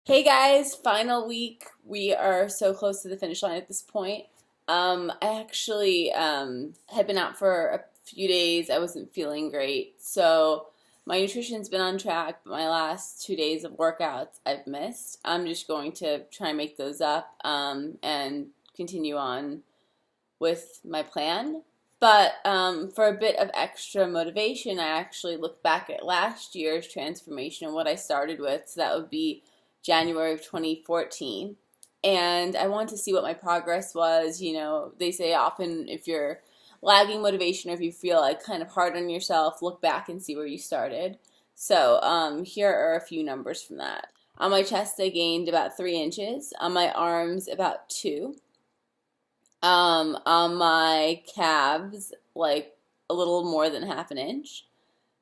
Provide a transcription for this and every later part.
Hey guys, final week. We are so close to the finish line at this point. I actually had been out for a few days. I wasn't feeling great. So my nutrition's been on track, but my last 2 days of workouts I've missed. I'm just going to try and make those up and continue on with my plan. But for a bit of extra motivation, I actually looked back at last year's transformation and what I started with. So that would be January of 2014. And I wanted to see what my progress was. You know, they say often if you're lagging motivation or if you feel like kind of hard on yourself, look back and see where you started. So here are a few numbers from that. On my chest, I gained about 3 inches. On my arms, about 2. On my calves, like a little more than half an inch.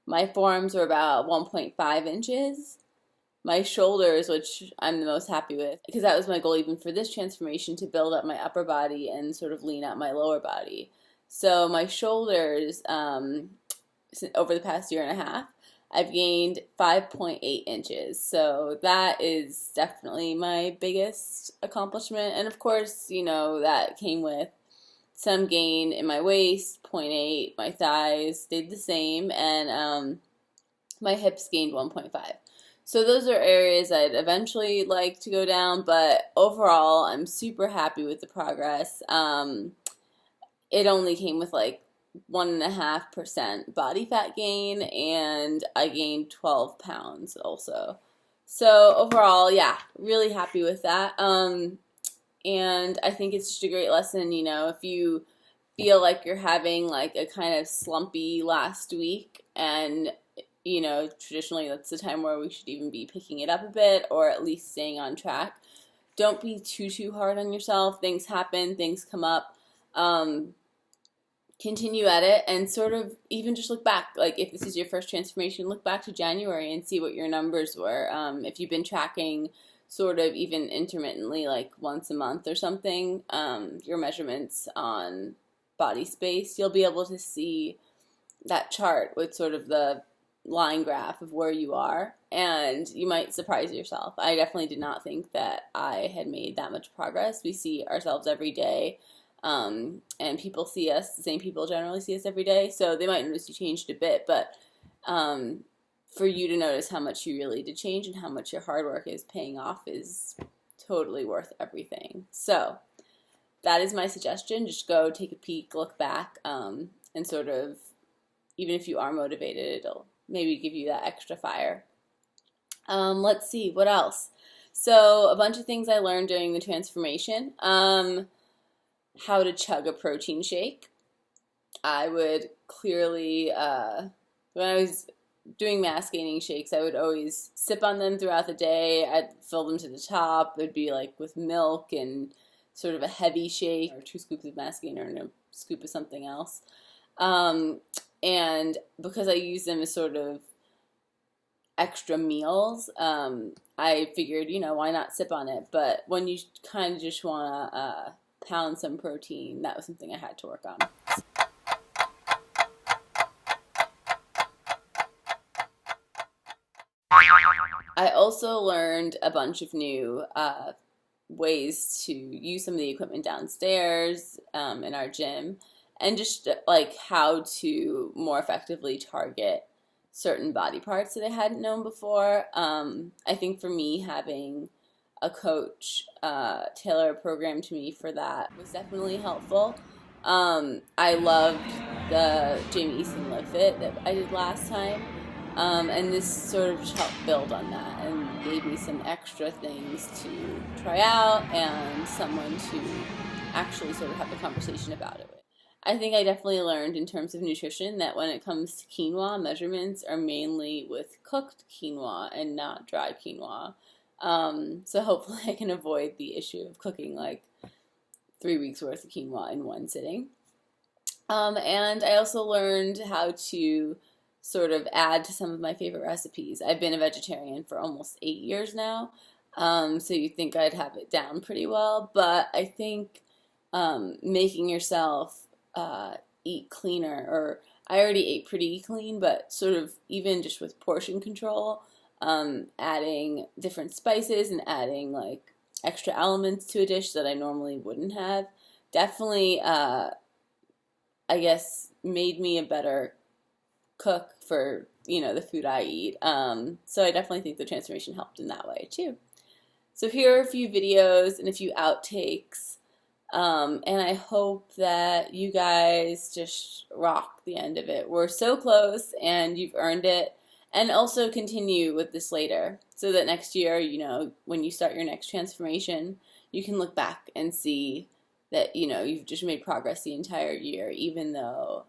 My forearms were about 1.5 inches. My shoulders, which I'm the most happy with, because that was my goal even for this transformation, to build up my upper body and sort of lean out my lower body. So my shoulders, over the past year and a half, I've gained 5.8 inches. So that is definitely my biggest accomplishment. And of course, you know, that came with some gain in my waist, 0.8, my thighs stayed the same, and my hips gained 1.5. So those are areas I'd eventually like to go down, but overall, I'm super happy with the progress. It only came with like 1.5% body fat gain, and I gained 12 pounds also. So overall, yeah, really happy with that. And I think it's just a great lesson, you know, if you feel like you're having like a kind of slumpy last week, and you know, traditionally that's the time where we should even be picking it up a bit or at least staying on track. Don't be too hard on yourself. Things happen, things come up. Continue at it and sort of even just look back. Like if this is your first transformation, look back to January and see what your numbers were. If you've been tracking sort of even intermittently, like once a month or something, your measurements on body space, you'll be able to see that chart with sort of the line graph of where you are, and you might surprise yourself. I definitely did not think that I had made that much progress. We see ourselves every day, and people see us, the same people generally see us every day, so they might notice you changed a bit, but for you to notice how much you really did change and how much your hard work is paying off is totally worth everything. So that is my suggestion. Just go take a peek, look back, and sort of, even if you are motivated, it'll maybe give you that extra fire. Let's see, what else? So a bunch of things I learned during the transformation. How to chug a protein shake. I would clearly, when I was doing mass gaining shakes, I would always sip on them throughout the day. I'd fill them to the top. It'd be like with milk and sort of a heavy shake, or 2 scoops of mass gainer and a scoop of something else. And because I use them as sort of extra meals, I figured, you know, why not sip on it? But when you kind of just want to pound some protein, that was something I had to work on. I also learned a bunch of new ways to use some of the equipment downstairs in our gym, and just like how to more effectively target certain body parts that I hadn't known before. I think for me, having a coach tailor a program to me for that was definitely helpful. I loved the Jamie Easton Live Fit that I did last time, and this sort of helped build on that and gave me some extra things to try out and someone to actually sort of have a conversation about it with. I think I definitely learned in terms of nutrition that when it comes to quinoa, measurements are mainly with cooked quinoa and not dry quinoa. So hopefully I can avoid the issue of cooking like 3 weeks worth of quinoa in one sitting. And I also learned how to sort of add to some of my favorite recipes. I've been a vegetarian for almost 8 years now, so you'd think I'd have it down pretty well, but I think making yourself eat cleaner, or I already ate pretty clean, but sort of even just with portion control, adding different spices and adding like extra elements to a dish that I normally wouldn't have. Definitely, I guess, made me a better cook for, you know, the food I eat. So I definitely think the transformation helped in that way too. So here are a few videos and a few outtakes. And I hope that you guys just rock the end of it. We're so close and you've earned it. And also continue with this later so that next year, you know, when you start your next transformation, you can look back and see that, you know, you've just made progress the entire year, even though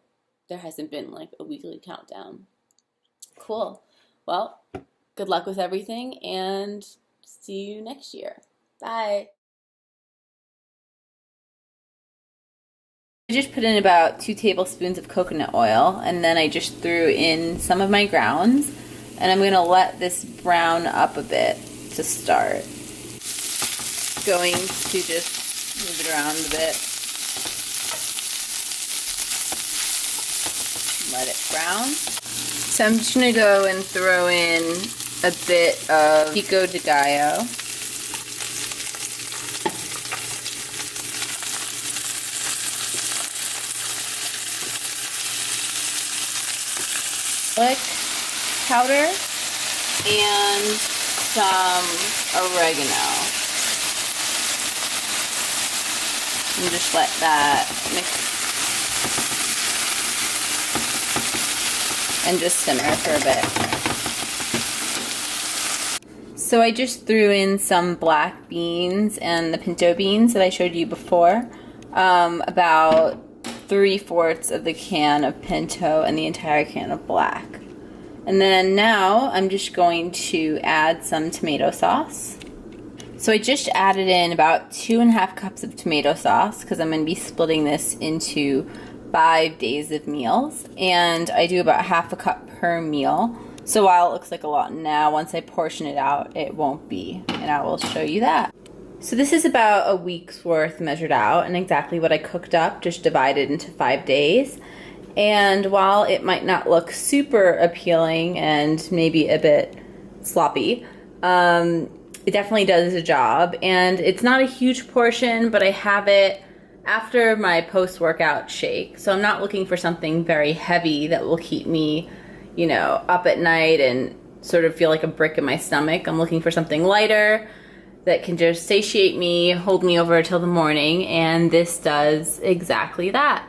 there hasn't been like a weekly countdown. Cool. Well, good luck with everything and see you next year. Bye. I just put in about 2 tablespoons of coconut oil, and then I just threw in some of my grounds, and I'm going to let this brown up a bit to start. Going to just move it around a bit. Let it brown. So I'm just going to go and throw in a bit of pico de gallo. Garlic powder and some oregano. And just let that mix and just simmer for a bit. So I just threw in some black beans and the pinto beans that I showed you before. About 3/4 of the can of pinto and the entire can of black. And then now I'm just going to add some tomato sauce. So I just added in about 2.5 cups of tomato sauce because I'm going to be splitting this into 5 days of meals. And I do about 1/2 cup per meal. So while it looks like a lot now, once I portion it out, it won't be. And I will show you that. So this is about a week's worth measured out and exactly what I cooked up, just divided into 5 days. And while it might not look super appealing and maybe a bit sloppy, it definitely does the job. And it's not a huge portion, but I have it after my post-workout shake. So I'm not looking for something very heavy that will keep me, you know, up at night and sort of feel like a brick in my stomach. I'm looking for something lighter that can just satiate me, hold me over till the morning, and this does exactly that.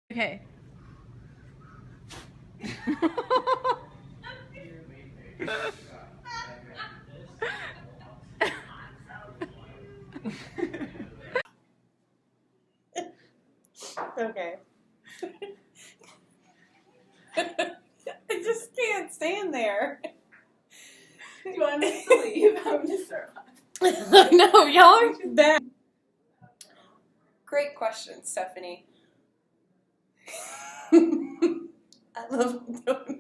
Okay. Okay. I just can't stand there. Do you want me to leave? I'm gonna start off. No, y'all are Bad. Great question, Stephanie. I love doing